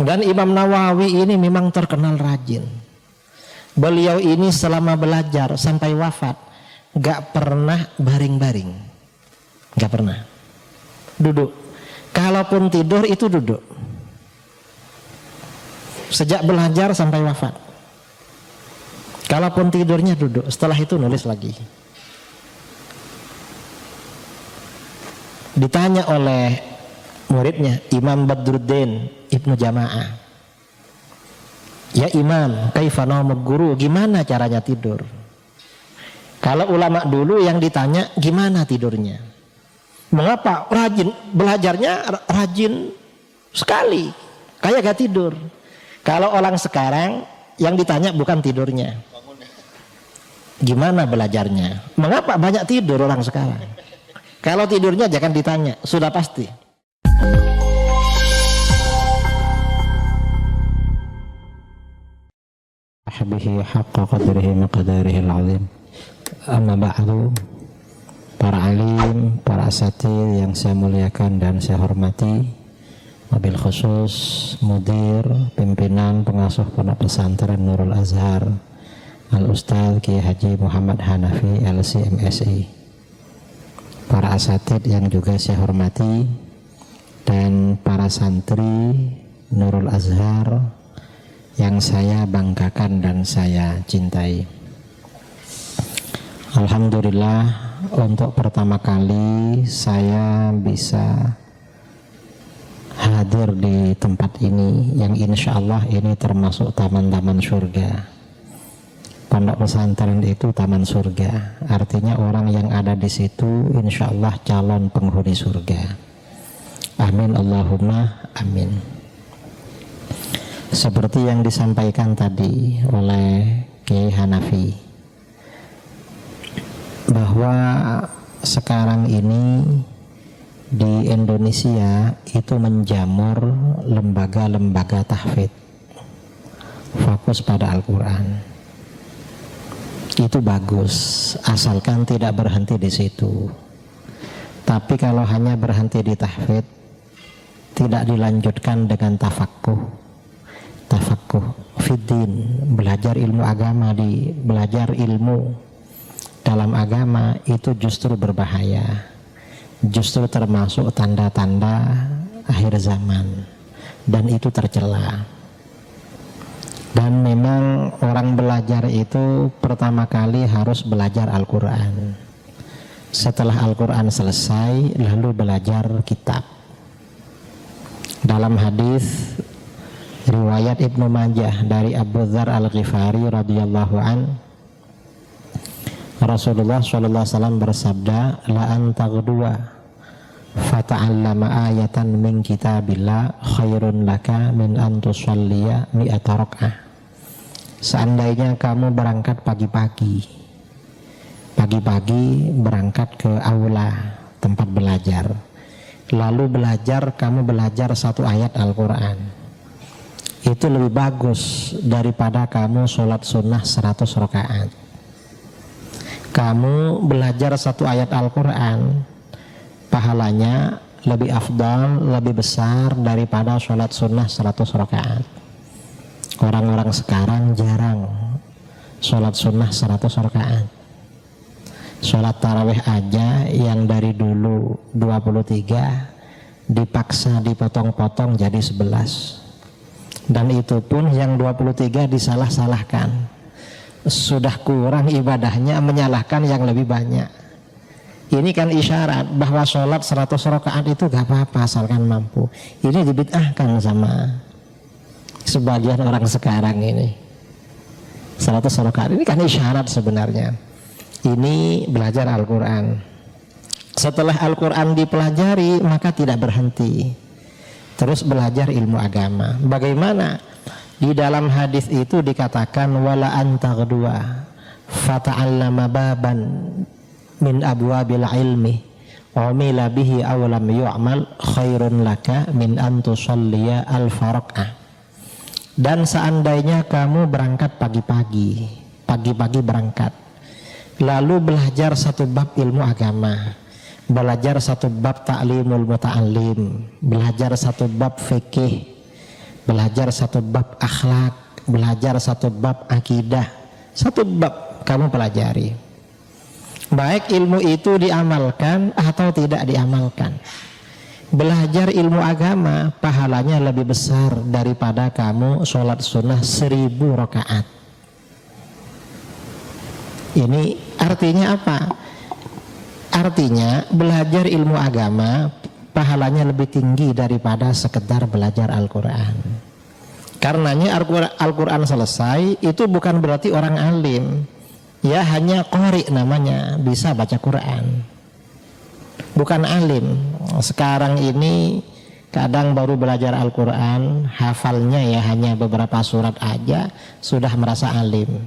Dan Imam Nawawi ini memang terkenal rajin. Beliau ini selama belajar sampai wafat gak pernah baring-baring, gak pernah duduk. Kalaupun tidur itu duduk. Sejak belajar sampai wafat, kalaupun tidurnya duduk, setelah itu nulis lagi. Ditanya oleh muridnya Imam Badruddin Ibnu Jama'ah, ya Imam, kaifa naumul guru, gimana caranya tidur? Kalau ulama dulu yang ditanya gimana tidurnya? Mengapa rajin belajarnya, rajin sekali, kayak gak tidur. Kalau orang sekarang yang ditanya bukan tidurnya, gimana belajarnya? Mengapa banyak tidur orang sekarang? Kalau tidurnya jangan ditanya, sudah pasti. Bihi haqqa qadrihi miqdarihi al-azim. Amma ba'du, para alim, para asatidz yang saya muliakan dan saya hormati, wabil khusus mudir, pimpinan pengasuh pondok pesantren Nurul Azhar Al-Ustadz Kiai Haji Muhammad Hanafi LC-MSI, para asatidz yang juga saya hormati, dan para santri Nurul Azhar yang saya banggakan dan saya cintai. Alhamdulillah, untuk pertama kali saya bisa hadir di tempat ini yang insya Allah ini termasuk taman-taman surga. Pondok pesantren itu taman surga, artinya orang yang ada di situ insya Allah calon penghuni surga. Amin Allahumma amin. Seperti yang disampaikan tadi oleh Kiai Hanafi, bahwa sekarang ini di Indonesia itu menjamur lembaga-lembaga tahfidz fokus pada Al-Quran. Itu bagus, asalkan tidak berhenti di situ. Tapi kalau hanya berhenti di tahfidz, tidak dilanjutkan dengan tafaqquh fiddin, belajar ilmu agama, belajar ilmu dalam agama, itu justru berbahaya, justru termasuk tanda-tanda akhir zaman, dan itu tercela. Dan memang orang belajar itu pertama kali harus belajar Al-Quran. Setelah Al-Quran selesai, lalu belajar kitab. Dalam hadis riwayat Ibnu Majah dari Abu Dzar Al-Ghifari radhiyallahu an, Rasulullah SAW bersabda, la antaghdua fata'allama ayatan min kitabillah khairun laka min an tusalliya mi'ata rak'ah. Seandainya kamu berangkat pagi-pagi berangkat ke aula tempat belajar, lalu kamu belajar satu ayat Al-Quran, itu lebih bagus daripada kamu sholat sunnah 100 rakaat. Kamu belajar satu ayat Al-Quran, pahalanya lebih afdal, lebih besar daripada sholat sunnah 100 rakaat. Orang-orang sekarang jarang sholat sunnah 100 rakaat. Sholat tarawih aja yang dari dulu 23 dipaksa dipotong-potong jadi 11. Dan itu pun yang 23 disalah-salahkan. Sudah kurang ibadahnya, menyalahkan yang lebih banyak. Ini kan isyarat bahwa sholat 100 rakaat itu gak apa-apa asalkan mampu. Ini dibid'ahkan sama sebagian orang sekarang ini. 100 rakaat ini kan isyarat sebenarnya. Ini belajar Al-Quran. Setelah Al-Quran dipelajari, maka tidak berhenti, terus belajar ilmu agama. Bagaimana? Di dalam hadis itu dikatakan wala antaghdua fata'allama baban min abwabil ilmi umila bihi aw lam yu'mal khairun laka min an tusalliya al-faraqah. Dan seandainya kamu berangkat pagi-pagi berangkat, lalu belajar satu bab ilmu agama, belajar satu bab ta'limul muta'allim, belajar satu bab fikih, belajar satu bab akhlak, belajar satu bab akidah, satu bab kamu pelajari. Baik ilmu itu diamalkan atau tidak diamalkan. Belajar ilmu agama pahalanya lebih besar daripada kamu sholat sunnah 1000 rakaat. Ini artinya apa? Artinya belajar ilmu agama pahalanya lebih tinggi daripada sekedar belajar Al-Quran. Karenanya Al-Quran selesai itu bukan berarti orang alim. Ya hanya qori namanya, bisa baca Quran, bukan alim. Sekarang ini kadang baru belajar Al-Quran, hafalnya ya hanya beberapa surat aja sudah merasa alim.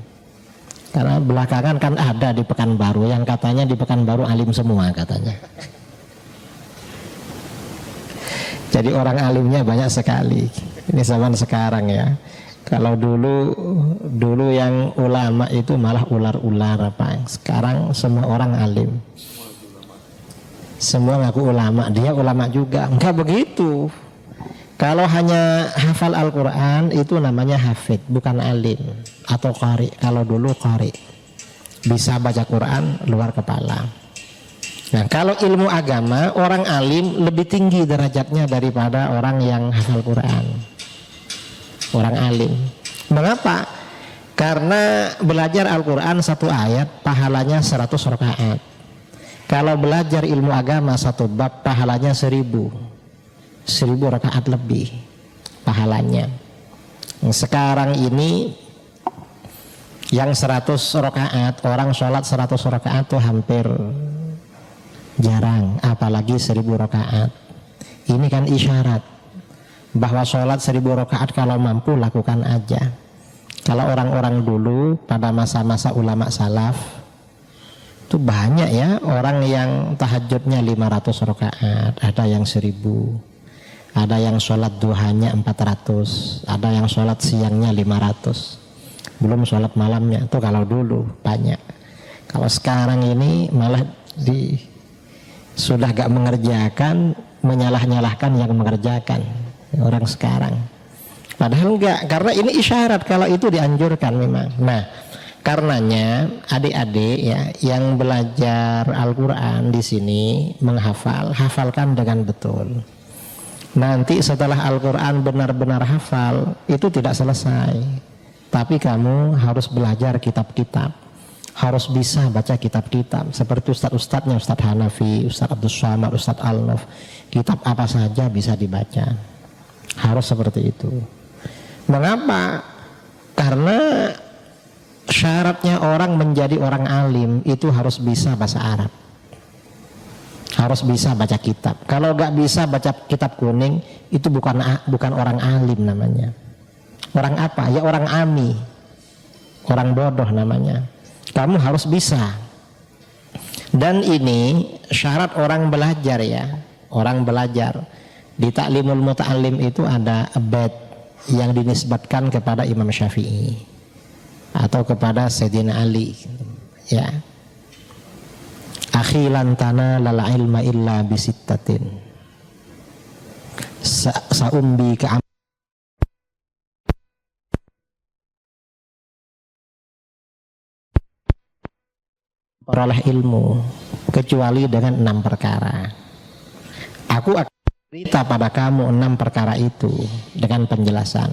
Karena belakangan kan ada di Pekanbaru yang katanya di Pekanbaru alim semua katanya. Jadi orang alimnya banyak sekali. Ini zaman sekarang ya. Kalau dulu yang ulama itu malah ular-ular apa. Sekarang semua orang alim. Semua ngaku ulama, dia ulama juga. Enggak begitu. Kalau hanya hafal Al-Quran itu namanya hafid, bukan alim atau qari. Kalau dulu qari, bisa baca Quran luar kepala. Nah, kalau ilmu agama orang alim lebih tinggi derajatnya daripada orang yang hafal Quran. Orang alim. Mengapa? Karena belajar Al-Quran satu ayat pahalanya 100 rakaat. Kalau belajar ilmu agama satu bab pahalanya 1000 rakaat lebih pahalanya. Sekarang ini yang 100 rakaat, orang sholat 100 rakaat itu hampir jarang, apalagi 1000 rakaat. Ini kan isyarat bahwa sholat 1000 rakaat kalau mampu lakukan aja. Kalau orang-orang dulu pada masa-masa ulama salaf itu banyak ya orang yang tahajudnya 500 rakaat, ada yang 1000, ada yang sholat duhanya 400, ada yang sholat siangnya 500, belum sholat malamnya. Itu kalau dulu banyak. Kalau sekarang ini malah sudah gak mengerjakan, menyalah-nyalahkan yang mengerjakan orang sekarang. Padahal enggak, karena ini isyarat kalau itu dianjurkan memang. Nah, karenanya adik-adik ya yang belajar Al-Quran di sini menghafal, hafalkan dengan betul. Nanti setelah Al-Quran benar-benar hafal itu tidak selesai, tapi kamu harus belajar kitab-kitab, harus bisa baca kitab-kitab seperti ustadz-ustadznya, Ustadz Hanafi, Ustadz Abdus Somad, Ustadz Al-Naf, kitab apa saja bisa dibaca. Harus seperti itu. Mengapa? Karena syaratnya orang menjadi orang alim itu harus bisa bahasa Arab, harus bisa baca kitab. Kalau nggak bisa baca kitab kuning itu bukan orang alim namanya. Orang apa? Ya orang ami, orang bodoh namanya. Kamu harus bisa. Dan ini syarat orang belajar ya, orang belajar. Di Ta'limul Muta'allim itu ada bait yang dinisbatkan kepada Imam Syafi'i atau kepada Sayyidina Ali ya. Akhilan tanalal ilma illa bisittatin saumbi ka peroleh ilmu kecuali dengan 6 perkara. Aku akan cerita pada kamu 6 perkara itu dengan penjelasan.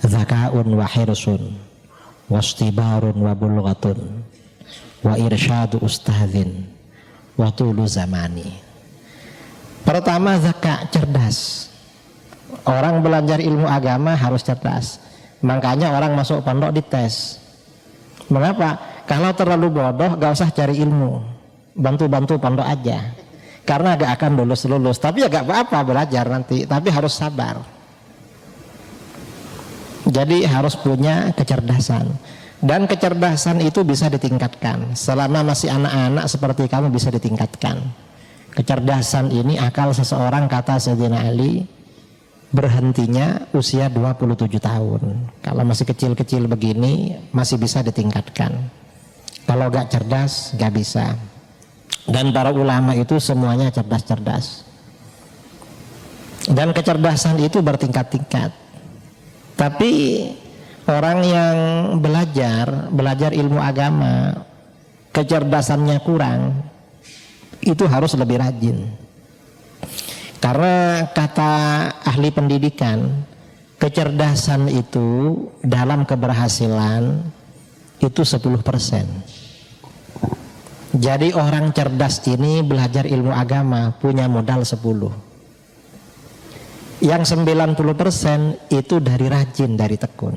Zakaun wa hirsun wastibarun wa bulghatun wa irsyadu ustadzin wa tulu zamani. Pertama zakat, cerdas. Orang belajar ilmu agama harus cerdas. Makanya orang masuk pondok dites. Mengapa? Kalau terlalu bodoh gak usah cari ilmu, bantu-bantu pondok aja. Karena gak akan lulus-lulus, tapi ya gak apa-apa belajar nanti, tapi harus sabar. Jadi harus punya kecerdasan. Dan kecerdasan itu bisa ditingkatkan. Selama masih anak-anak seperti kamu bisa ditingkatkan. Kecerdasan ini akal seseorang, kata Sayyidina Ali, berhentinya usia 27 tahun. Kalau masih kecil-kecil begini masih bisa ditingkatkan. Kalau gak cerdas gak bisa. Dan para ulama itu semuanya cerdas-cerdas. Dan kecerdasan itu bertingkat-tingkat. Tapi orang yang belajar ilmu agama, kecerdasannya kurang, itu harus lebih rajin. Karena kata ahli pendidikan, kecerdasan itu dalam keberhasilan itu 10%. Jadi orang cerdas ini belajar ilmu agama punya modal 10. Yang 90% itu dari rajin, dari tekun.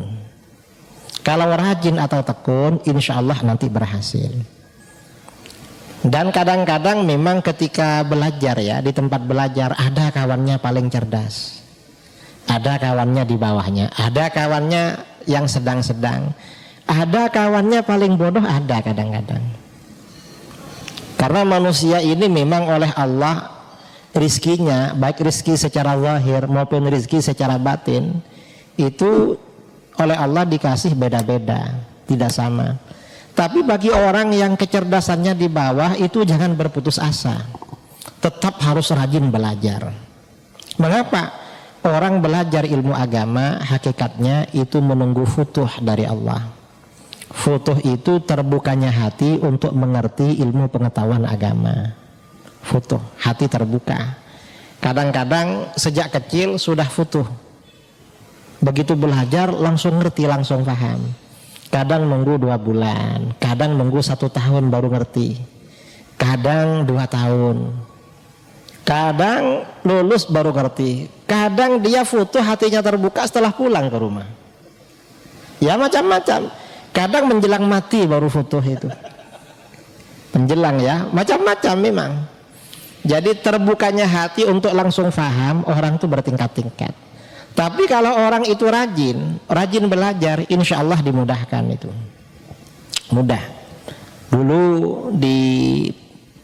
Kalau rajin atau tekun, insya Allah nanti berhasil. Dan kadang-kadang memang ketika belajar ya, di tempat belajar ada kawannya paling cerdas, ada kawannya di bawahnya, ada kawannya yang sedang-sedang, ada kawannya paling bodoh, ada kadang-kadang. Karena manusia ini memang oleh Allah rizkinya, baik rizki secara zahir maupun rizki secara batin, itu oleh Allah dikasih beda-beda, tidak sama. Tapi bagi orang yang kecerdasannya di bawah itu jangan berputus asa, tetap harus rajin belajar. Mengapa? Orang belajar ilmu agama hakikatnya itu menunggu futuh dari Allah. Futuh itu terbukanya hati untuk mengerti ilmu pengetahuan agama. Futuh, hati terbuka. Kadang-kadang sejak kecil sudah futuh, begitu belajar langsung ngerti, langsung paham. Kadang nunggu 2 bulan, kadang nunggu 1 tahun baru ngerti, kadang 2 tahun, kadang lulus baru ngerti, kadang dia futuh hatinya terbuka setelah pulang ke rumah. Ya macam-macam. Kadang menjelang mati baru futuh itu. Menjelang ya, macam-macam memang. Jadi terbukanya hati untuk langsung paham, orang itu bertingkat-tingkat. Tapi kalau orang itu rajin belajar, insya Allah dimudahkan itu. Mudah. Dulu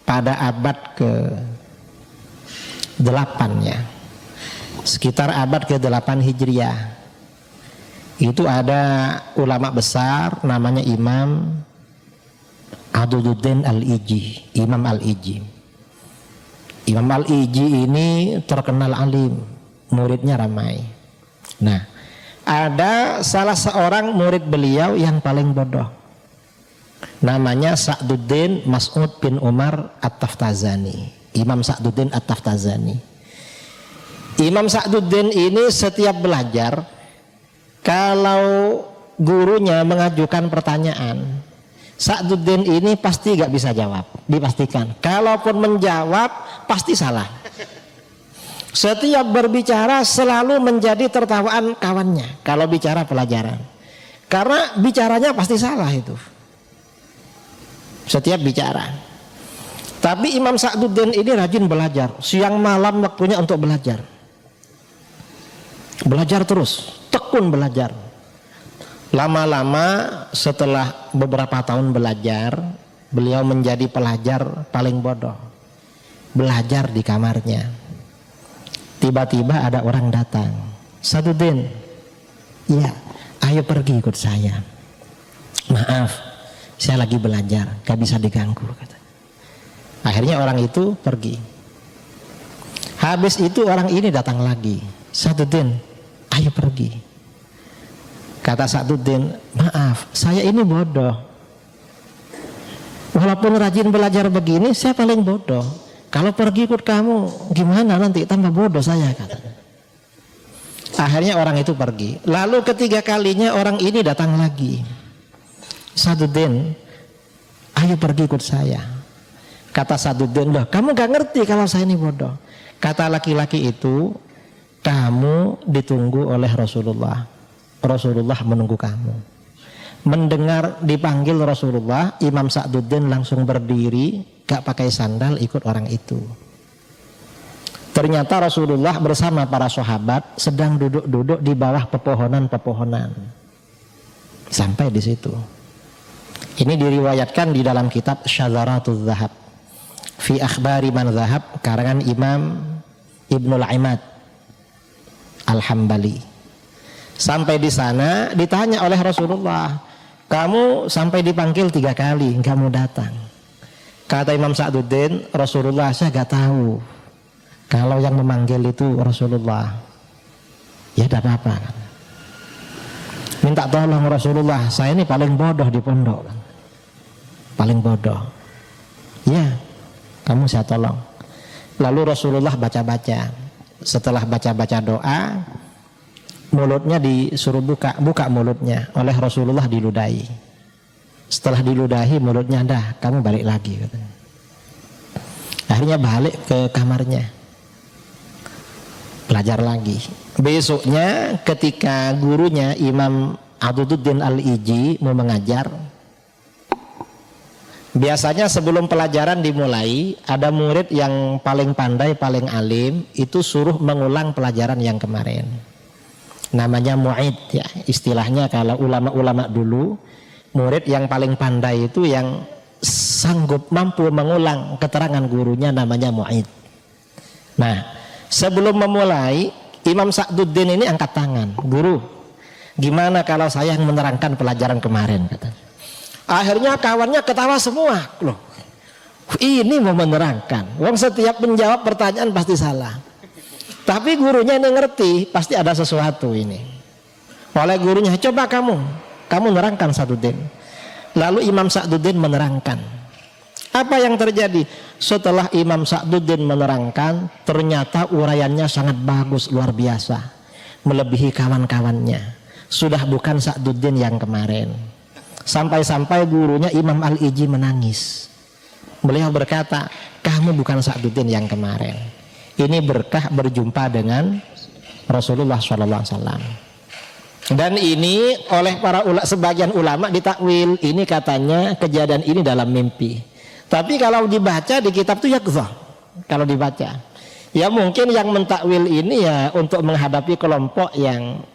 pada abad ke-8 ya, sekitar abad ke-8 Hijriah, itu ada ulama besar namanya Imam Adududdin Al-Iji. Imam Al-Iji. Imam Al-Iji ini terkenal alim, muridnya ramai. Nah, ada salah seorang murid beliau yang paling bodoh, namanya Sa'duddin Mas'ud bin Umar At-Taftazani. Imam Sa'duddin At-Taftazani. Imam Sa'duddin ini setiap belajar, kalau gurunya mengajukan pertanyaan, Sa'duddin ini pasti gak bisa jawab, dipastikan. Kalaupun menjawab pasti salah. Setiap berbicara selalu menjadi tertawaan kawannya kalau bicara pelajaran, karena bicaranya pasti salah itu setiap bicara. Tapi Imam Sa'duddin ini rajin belajar, siang malam waktunya untuk belajar terus, tekun belajar. Lama-lama setelah beberapa tahun belajar, beliau menjadi pelajar paling bodoh, belajar di kamarnya. Tiba-tiba ada orang datang, Sa'duddin, ya, ayo pergi ikut saya. Maaf, saya lagi belajar, gak bisa diganggu, kata. Akhirnya orang itu pergi. Habis itu orang ini datang lagi, Sa'duddin, ayo pergi. Kata Sa'duddin, maaf, saya ini bodoh. Walaupun rajin belajar begini, saya paling bodoh. Kalau pergi ikut kamu, gimana nanti tambah bodoh saya, katanya. Akhirnya orang itu pergi. Lalu ketiga kalinya orang ini datang lagi, Sa'duddin, ayo pergi ikut saya. Kata Sa'duddin, loh kamu gak ngerti kalau saya ini bodoh. Kata laki-laki itu, kamu ditunggu oleh Rasulullah. Rasulullah menunggu kamu. Mendengar dipanggil Rasulullah, Imam Sa'duddin langsung berdiri, gak pakai sandal, ikut orang itu. Ternyata Rasulullah bersama para sahabat sedang duduk-duduk di bawah pepohonan-pepohonan. Sampai di situ. Ini diriwayatkan di dalam kitab Syadzaratul Zahab fi akhbari man zahab, karangan Imam Ibnul Imad Al-Hambali. Sampai di sana ditanya oleh Rasulullah, kamu sampai dipanggil 3 kali kamu datang. Kata Imam Sa'duddin, Rasulullah, saya gak tahu kalau yang memanggil itu Rasulullah. Ya tidak apa-apa. minta tolong Rasulullah, saya ini paling bodoh di pondok, paling bodoh. Ya, kamu saya tolong. Lalu Rasulullah baca-baca. Setelah baca-baca doa, mulutnya disuruh buka mulutnya oleh Rasulullah, diludahi. Setelah diludahi mulutnya, dah kamu balik lagi, katanya. Akhirnya balik ke kamarnya, belajar lagi. Besoknya ketika gurunya Imam Adududdin Al-Iji mau mengajar, biasanya sebelum pelajaran dimulai, ada murid yang paling pandai, paling alim, itu suruh mengulang pelajaran yang kemarin. Namanya mu'id ya, istilahnya kalau ulama-ulama dulu, murid yang paling pandai itu yang sanggup mampu mengulang keterangan gurunya, namanya mu'id. Nah, sebelum memulai, Imam Sa'duddin ini angkat tangan, guru, gimana kalau saya yang menerangkan pelajaran kemarin, katanya. Akhirnya kawannya ketawa semua, loh ini mau menerangkan, wong setiap menjawab pertanyaan pasti salah. Tapi gurunya ini ngerti, pasti ada sesuatu ini. Oleh gurunya, coba kamu nerangkan Sa'duddin. Lalu Imam Sa'duddin menerangkan. Apa yang terjadi? Setelah Imam Sa'duddin menerangkan, ternyata uraiannya sangat bagus, luar biasa, melebihi kawan-kawannya. Sudah bukan Sa'duddin yang kemarin. Sampai-sampai gurunya Imam Al-Iji menangis. Beliau berkata, kamu bukan Sa'duddin yang kemarin. Ini berkah berjumpa dengan Rasulullah SAW. Dan ini oleh sebagian ulama ditakwil, ini katanya kejadian ini dalam mimpi. Tapi kalau dibaca di kitab itu yaqzah. Kalau dibaca, ya mungkin yang mentakwil ini ya untuk menghadapi kelompok yang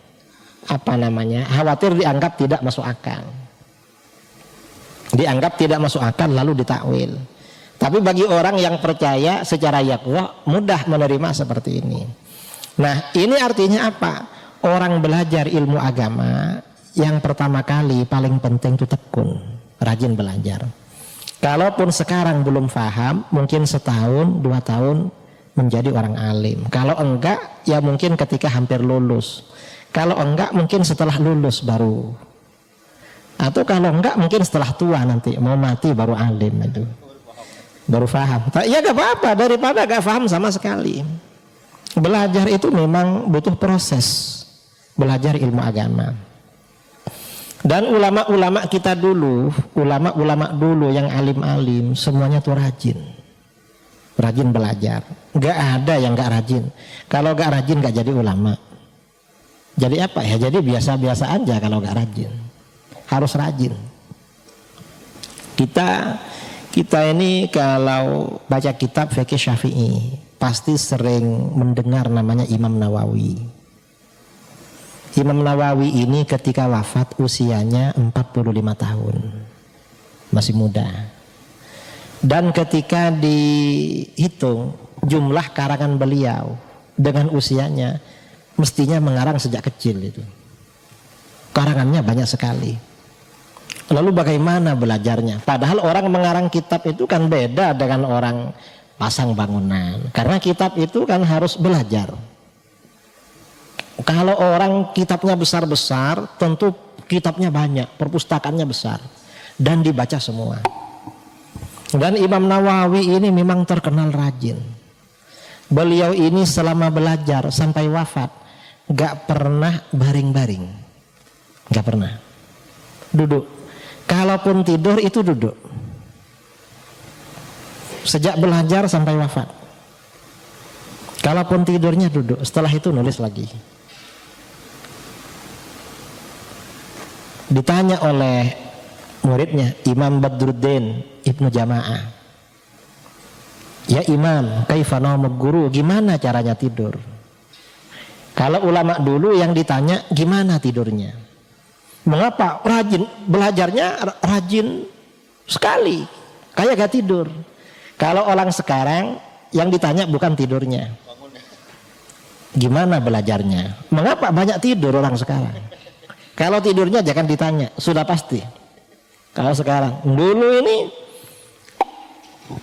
khawatir dianggap tidak masuk akal. Dianggap tidak masuk akal lalu ditakwil. Tapi bagi orang yang percaya secara yaqzah, mudah menerima seperti ini. Nah, ini artinya apa? Orang belajar ilmu agama yang pertama kali paling penting itu tekun, rajin belajar. Kalaupun sekarang belum paham, mungkin setahun, 2 tahun menjadi orang alim. Kalau enggak, ya mungkin ketika hampir lulus. Kalau enggak, mungkin setelah lulus baru. Atau kalau enggak, mungkin setelah tua nanti, mau mati baru alim itu. Baru paham. Ya gak apa-apa, daripada gak paham sama sekali. Belajar itu memang butuh proses. Belajar ilmu agama. Dan ulama-ulama kita dulu, ulama-ulama dulu yang alim-alim, semuanya tuh rajin belajar. Gak ada yang gak rajin. Kalau gak rajin gak jadi ulama. Jadi apa ya? Jadi biasa-biasa aja kalau gak rajin. Harus rajin. Kita ini kalau baca kitab fikih Syafi'i pasti sering mendengar namanya Imam Nawawi. Imam Nawawi ini ketika wafat usianya 45 tahun, masih muda. Dan ketika dihitung jumlah karangan beliau dengan usianya, mestinya mengarang sejak kecil itu. Karangannya banyak sekali. Lalu bagaimana belajarnya? Padahal orang mengarang kitab itu kan beda dengan orang pasang bangunan. Karena kitab itu kan harus belajar. Kalau orang kitabnya besar-besar, tentu kitabnya banyak, perpustakaannya besar dan dibaca semua. Dan Imam Nawawi ini memang terkenal rajin. Beliau ini selama belajar sampai wafat gak pernah baring-baring, gak pernah duduk. Kalaupun tidur itu duduk. Sejak belajar sampai wafat. Kalaupun tidurnya duduk, setelah itu nulis lagi. Ditanya oleh muridnya Imam Badruddin Ibnu Jama'ah, ya Imam, kaifa naumuk guru, gimana caranya tidur? Kalau ulama dulu yang ditanya gimana tidurnya? Mengapa? Rajin, belajarnya rajin sekali, kayak gak tidur. Kalau orang sekarang yang ditanya bukan tidurnya, gimana belajarnya? Mengapa banyak tidur orang sekarang? Kalau tidurnya jangan ditanya, sudah pasti. Kalau sekarang, dulu ini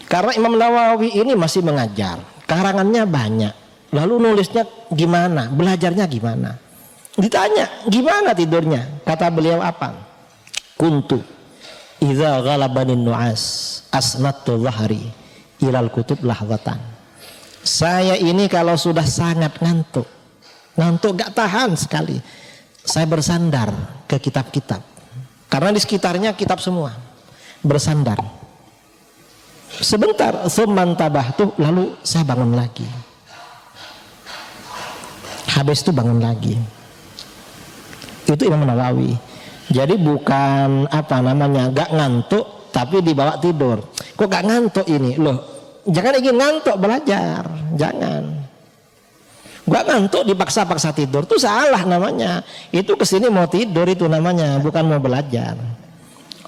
karena Imam Nawawi ini masih mengajar, karangannya banyak. Lalu nulisnya gimana? Belajarnya gimana? Ditanya, gimana tidurnya? Kata beliau apa? Kuntu idza ghalabanin nu'as asnattu dhahri ilal kutub lahzatan. Saya ini kalau sudah sangat ngantuk gak tahan sekali, saya bersandar ke kitab-kitab. Karena di sekitarnya kitab semua. Bersandar. Sebentar, tsumman tabahtu, lalu saya bangun lagi. Habis itu bangun lagi. Itu Imam Nawawi. Jadi bukan gak ngantuk tapi dibawa tidur. Kok gak ngantuk ini? Loh, jangan ingin ngantuk belajar. Jangan. Gak ngantuk dipaksa-paksa tidur, itu salah namanya. Itu kesini mau tidur itu namanya, bukan mau belajar.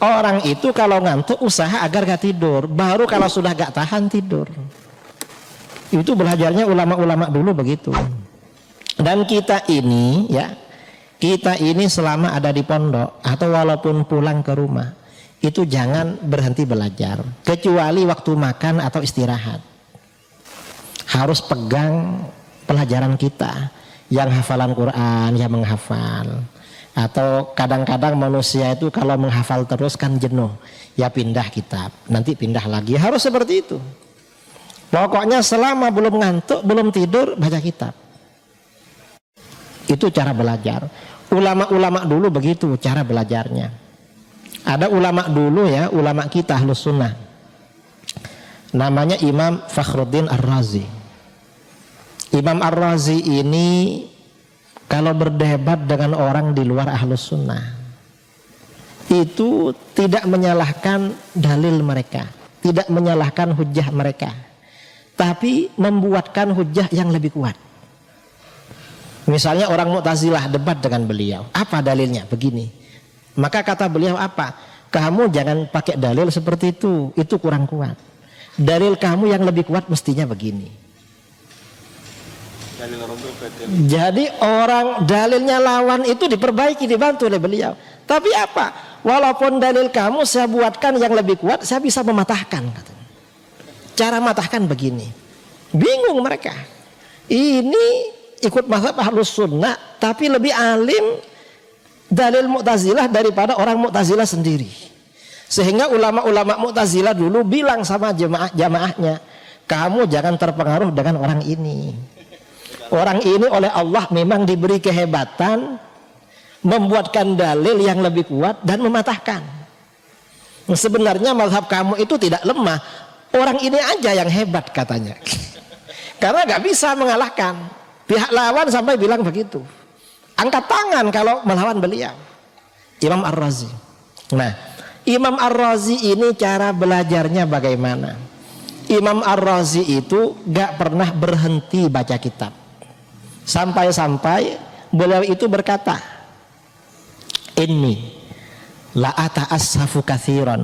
Orang itu kalau ngantuk usaha agar gak tidur, baru kalau sudah gak tahan tidur. Itu belajarnya ulama-ulama dulu begitu. Dan kita ini selama ada di pondok atau walaupun pulang ke rumah, itu jangan berhenti belajar, kecuali waktu makan atau istirahat. Harus pegang pelajaran kita, yang hafalan Quran, yang menghafal. Atau kadang-kadang manusia itu kalau menghafal terus kan jenuh, ya pindah kitab, nanti pindah lagi. Harus seperti itu. Pokoknya selama belum ngantuk, belum tidur, baca kitab. Itu cara belajar. Ulama-ulama dulu begitu cara belajarnya. Ada ulama dulu ya, ulama kita Ahlus Sunnah. Namanya Imam Fakhruddin Ar-Razi. Imam Ar-Razi ini kalau berdebat dengan orang di luar Ahlus Sunnah, itu tidak menyalahkan dalil mereka, tidak menyalahkan hujah mereka, tapi membuatkan hujah yang lebih kuat. Misalnya orang Mu'tazilah debat dengan beliau, apa dalilnya? Begini. Maka kata beliau apa? Kamu jangan pakai dalil seperti itu kurang kuat. Dalil kamu yang lebih kuat mestinya begini. Jadi orang dalilnya lawan itu diperbaiki, dibantu oleh beliau. Tapi apa? Walaupun dalil kamu saya buatkan yang lebih kuat, saya bisa mematahkan. Cara matahkan begini. Bingung mereka. Ini ikut mazhab Ahlus Sunnah tapi lebih alim dalil Mu'tazilah daripada orang Mu'tazilah sendiri. Sehingga ulama-ulama Mu'tazilah dulu bilang sama jamaahnya, kamu jangan terpengaruh dengan orang ini. Orang ini oleh Allah memang diberi kehebatan membuatkan dalil yang lebih kuat dan mematahkan. Sebenarnya mazhab kamu itu tidak lemah, orang ini aja yang hebat katanya. Karena gak bisa mengalahkan. Pihak lawan sampai bilang begitu. Angkat tangan kalau melawan beliau. Imam Ar-Razi. Nah, Imam Ar-Razi ini cara belajarnya bagaimana? Imam Ar-Razi itu gak pernah berhenti baca kitab. Sampai-sampai beliau itu berkata, inni la ata'assafu katsiran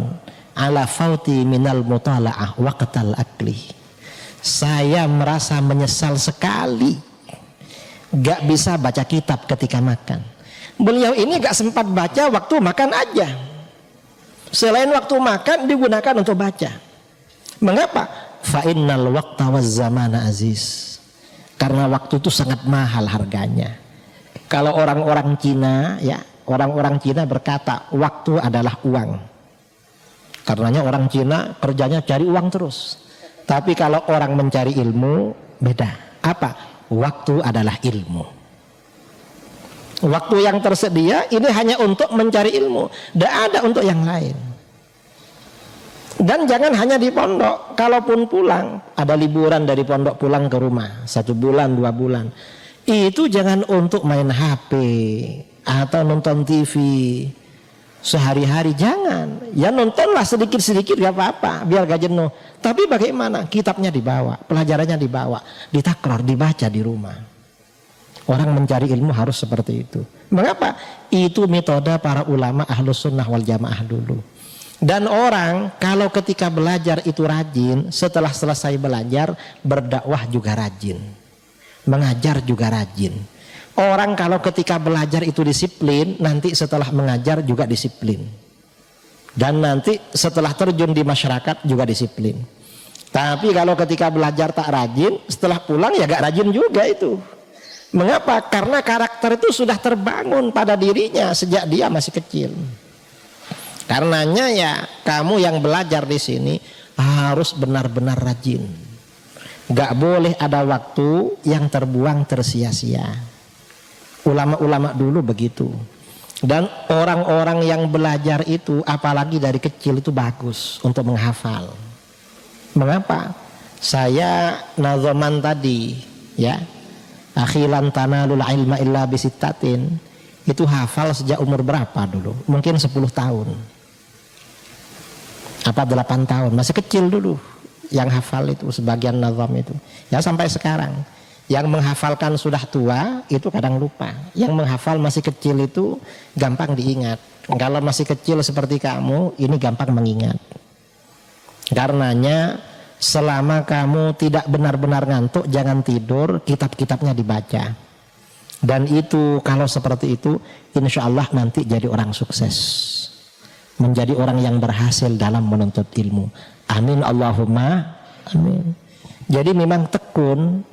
ala fauti minal mutala'ah waqtal akli. Saya merasa menyesal sekali gak bisa baca kitab ketika makan. Beliau ini gak sempat baca waktu makan aja. Selain waktu makan digunakan untuk baca. Mengapa? Fa innal waqta waz zamana aziz. Karena waktu itu sangat mahal harganya. Kalau orang-orang Cina ya, orang-orang Cina berkata waktu adalah uang. Karenanya orang Cina kerjanya cari uang terus. Tapi kalau orang mencari ilmu beda. Apa? Waktu adalah ilmu. Waktu yang tersedia ini hanya untuk mencari ilmu, tidak ada untuk yang lain. Dan jangan hanya di pondok. Kalaupun pulang, ada liburan dari pondok pulang ke rumah 1 bulan 2 bulan, itu jangan untuk main HP atau nonton TV sehari-hari, jangan. Ya nontonlah sedikit-sedikit gak apa-apa biar gak jenuh. Tapi bagaimana? Kitabnya dibawa, pelajarannya dibawa, ditakror, dibaca di rumah. Orang mencari ilmu harus seperti itu. Mengapa? Itu metode para ulama Ahlus Sunnah wal Jamaah dulu. Dan orang kalau ketika belajar itu rajin, setelah selesai belajar berdakwah juga rajin, mengajar juga rajin. Orang kalau ketika belajar itu disiplin, nanti setelah mengajar juga disiplin. Dan nanti setelah terjun di masyarakat juga disiplin. Tapi kalau ketika belajar tak rajin, setelah pulang ya gak rajin juga itu. Mengapa? Karena karakter itu sudah terbangun pada dirinya sejak dia masih kecil. Karenanya ya kamu yang belajar di sini harus benar-benar rajin. Gak boleh ada waktu yang terbuang tersia-sia. Ulama-ulama dulu begitu. Dan orang-orang yang belajar itu apalagi dari kecil itu bagus untuk menghafal. Mengapa? Saya nazoman tadi ya, akhilan tanalul ilma illa bisittatin, itu hafal sejak umur berapa dulu? Mungkin 10 tahun. Apa 8 tahun, masih kecil dulu yang hafal itu sebagian nazam itu. Ya sampai sekarang. Yang menghafalkan sudah tua itu kadang lupa. Yang menghafal masih kecil itu gampang diingat. Kalau masih kecil seperti kamu, ini gampang mengingat. Karenanya selama kamu tidak benar-benar ngantuk, jangan tidur, kitab-kitabnya dibaca. Dan itu kalau seperti itu, insya Allah nanti jadi orang sukses, menjadi orang yang berhasil dalam menuntut ilmu. Amin Allahumma amin. Jadi memang tekun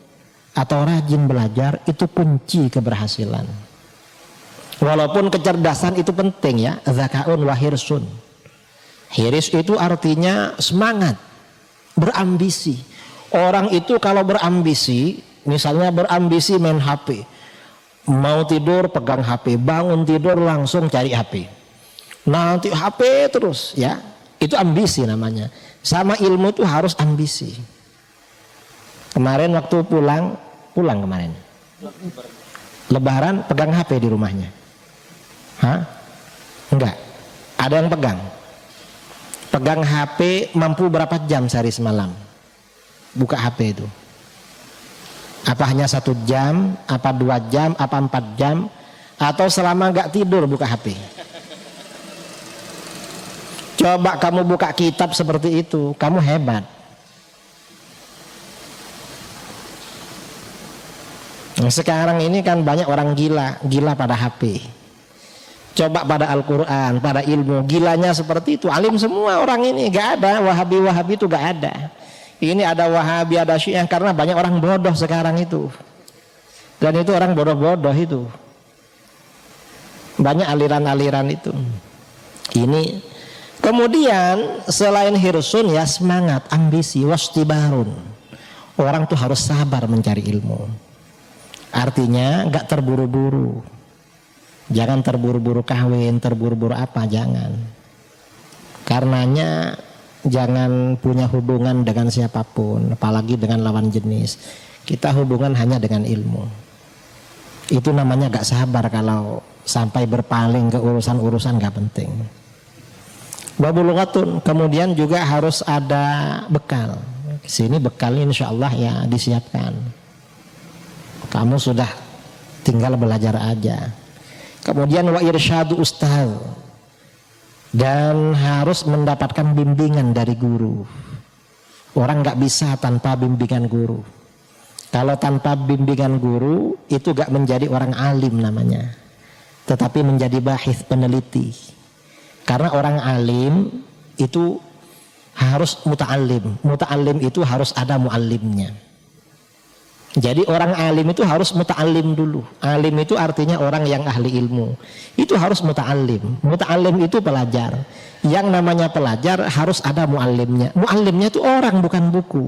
atau rajin belajar itu kunci keberhasilan. Walaupun kecerdasan itu penting ya, zakaun wa hirsun. Hiris itu artinya semangat, berambisi. Orang itu kalau berambisi, misalnya berambisi main HP, mau tidur pegang HP, bangun tidur langsung cari HP. Nanti HP terus ya, itu ambisi namanya. Sama ilmu itu harus ambisi. Kemarin waktu pulang kemarin Lebaran pegang HP di rumahnya. Hah? Enggak. Ada yang pegang HP mampu berapa jam sehari semalam buka HP itu? Apa hanya 1 jam, apa 2 jam, apa 4 jam, atau selama enggak tidur buka HP? Coba kamu buka kitab seperti itu, kamu hebat. Sekarang ini kan banyak orang gila pada HP. Coba pada Al-Quran, pada ilmu, gilanya seperti itu. Alim semua orang ini, gak ada Wahabi itu gak ada. Ini ada Wahabi, ada Syiah, karena banyak orang bodoh sekarang itu. Dan itu orang bodoh-bodoh itu. Banyak aliran-aliran itu. Ini. Kemudian selain hirsun ya semangat, ambisi, wastibarun. Orang tuh harus sabar mencari ilmu. Artinya gak terburu-buru. Jangan terburu-buru kawin, terburu-buru apa, jangan. Karenanya jangan punya hubungan dengan siapapun, apalagi dengan lawan jenis. Kita hubungan hanya dengan ilmu. Itu namanya gak sabar kalau sampai berpaling ke urusan-urusan gak penting. Babulughatun, kemudian juga harus ada bekal. Sini bekalnya insya Allah ya disiapkan. Kamu sudah tinggal belajar aja. Kemudian wa irsyadu ustaz, dan harus mendapatkan bimbingan dari guru. Orang nggak bisa tanpa bimbingan guru. Kalau tanpa bimbingan guru itu gak menjadi orang alim namanya, tetapi menjadi bahith, peneliti. Karena orang alim itu harus muta'allim. Muta'allim itu harus ada mu'allimnya. Jadi orang alim itu harus muta'allim dulu. Alim itu artinya orang yang ahli ilmu. Itu harus muta'allim. Muta'allim itu pelajar. Yang namanya pelajar harus ada mu'allimnya. Mu'allimnya itu orang, bukan buku.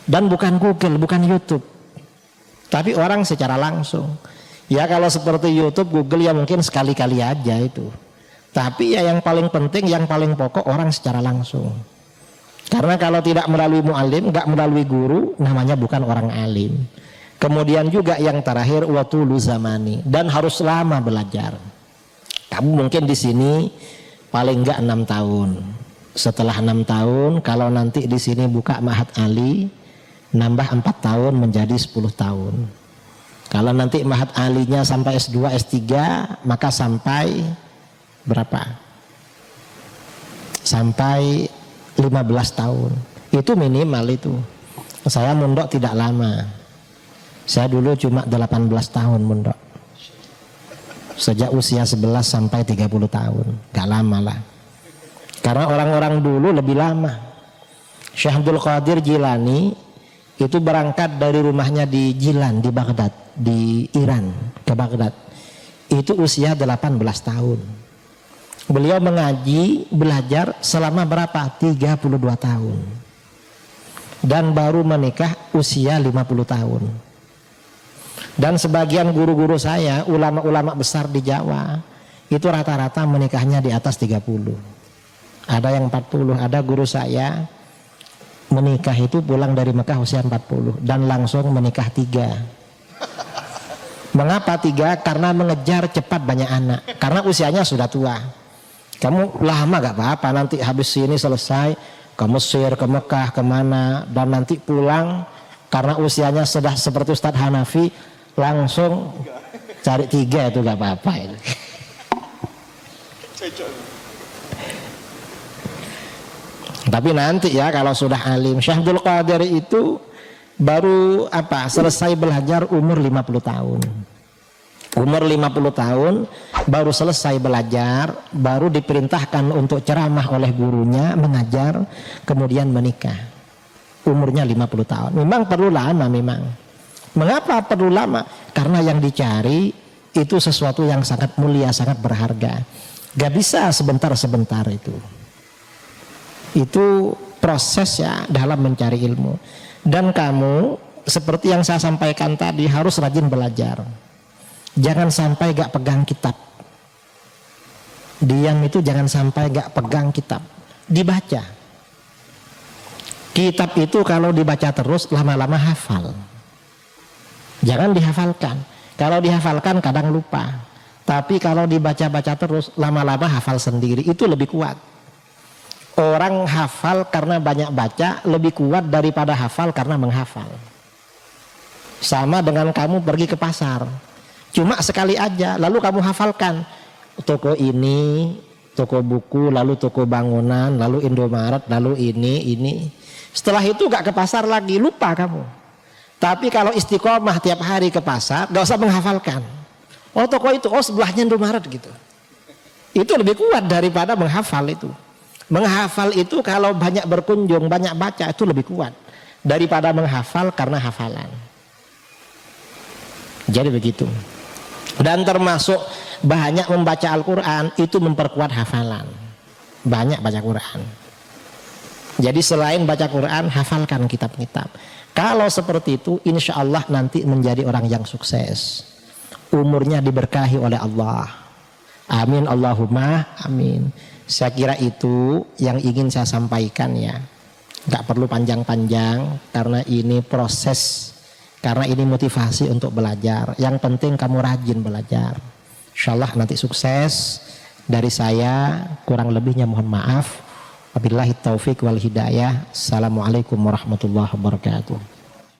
Dan bukan Google, bukan YouTube. Tapi orang secara langsung. Ya kalau seperti YouTube, Google ya mungkin sekali-kali aja itu. Tapi ya yang paling penting, yang paling pokok orang secara langsung. Karena kalau tidak melalui mu'allim, nggak melalui guru, namanya bukan orang alim. Kemudian juga yang terakhir watulu zamani, dan harus lama belajar. Kamu mungkin di sini paling nggak 6 tahun. Setelah 6 tahun, kalau nanti di sini buka Ma'had Ali, nambah 4 tahun menjadi 10 tahun. Kalau nanti Ma'had Alinya sampai S2, S3, maka sampai berapa? Sampai 15 tahun. Itu minimal itu. Saya mondok tidak lama. Saya dulu cuma 18 tahun mondok. Sejak usia 11 sampai 30 tahun. Gak lama lah. Karena orang-orang dulu lebih lama. Syekh Abdul Qadir Jilani itu berangkat dari rumahnya di Jilan di Baghdad, di Iran ke Baghdad. Itu usia 18 tahun. Beliau mengaji, belajar selama berapa? 32 tahun. Dan baru menikah usia 50 tahun. Dan sebagian guru-guru saya, ulama-ulama besar di Jawa, itu rata-rata menikahnya di atas 30. Ada yang 40, ada guru saya menikah itu pulang dari Mekah usia 40 dan langsung menikah 3. Mengapa 3? Karena mengejar cepat banyak anak. Karena usianya sudah tua. Kamu lama gak apa-apa, nanti habis sini selesai ke Mesir, ke Mekah, kemana, dan nanti pulang karena usianya sudah seperti Ustadz Hanafi, langsung cari 3 itu gak apa-apa itu. Tapi nanti ya kalau sudah alim, Syekh Abdul Qadir itu baru selesai belajar umur 50 tahun. Umur 50 tahun baru selesai belajar, baru diperintahkan untuk ceramah oleh gurunya, mengajar, kemudian menikah. Umurnya 50 tahun. Memang perlu lama memang. Mengapa perlu lama? Karena yang dicari itu sesuatu yang sangat mulia, sangat berharga. Gak bisa sebentar-sebentar itu. Itu proses ya dalam mencari ilmu. Dan kamu seperti yang saya sampaikan tadi harus rajin belajar. Jangan sampai gak pegang kitab. Diam itu jangan sampai gak pegang kitab. Dibaca. Kitab itu kalau dibaca terus lama-lama hafal. Jangan dihafalkan. Kalau dihafalkan kadang lupa. Tapi kalau dibaca-baca terus lama-lama hafal sendiri. Itu lebih kuat. Orang hafal karena banyak baca lebih kuat daripada hafal karena menghafal. Sama dengan kamu pergi ke pasar. Cuma sekali aja, lalu kamu hafalkan toko ini, toko buku, lalu toko bangunan, lalu Indomaret, lalu ini. Setelah itu gak ke pasar lagi, lupa kamu. Tapi kalau istiqomah tiap hari ke pasar, gak usah menghafalkan. Oh toko itu, oh sebelahnya Indomaret gitu. Itu lebih kuat daripada menghafal itu. Menghafal itu kalau banyak berkunjung, banyak baca itu lebih kuat daripada menghafal karena hafalan. Jadi begitu. Dan termasuk banyak membaca Al-Quran itu memperkuat hafalan. Banyak baca Quran. Jadi selain baca Quran, hafalkan kitab-kitab. Kalau seperti itu, insya Allah nanti menjadi orang yang sukses. Umurnya diberkahi oleh Allah. Amin Allahumma amin. Saya kira itu yang ingin saya sampaikan ya. Gak perlu panjang-panjang karena ini proses. Karena ini motivasi untuk belajar. Yang penting kamu rajin belajar. Insya Allah nanti sukses. Dari saya kurang lebihnya mohon maaf. Wabillahi taufik wal hidayah. Assalamualaikum warahmatullahi wabarakatuh.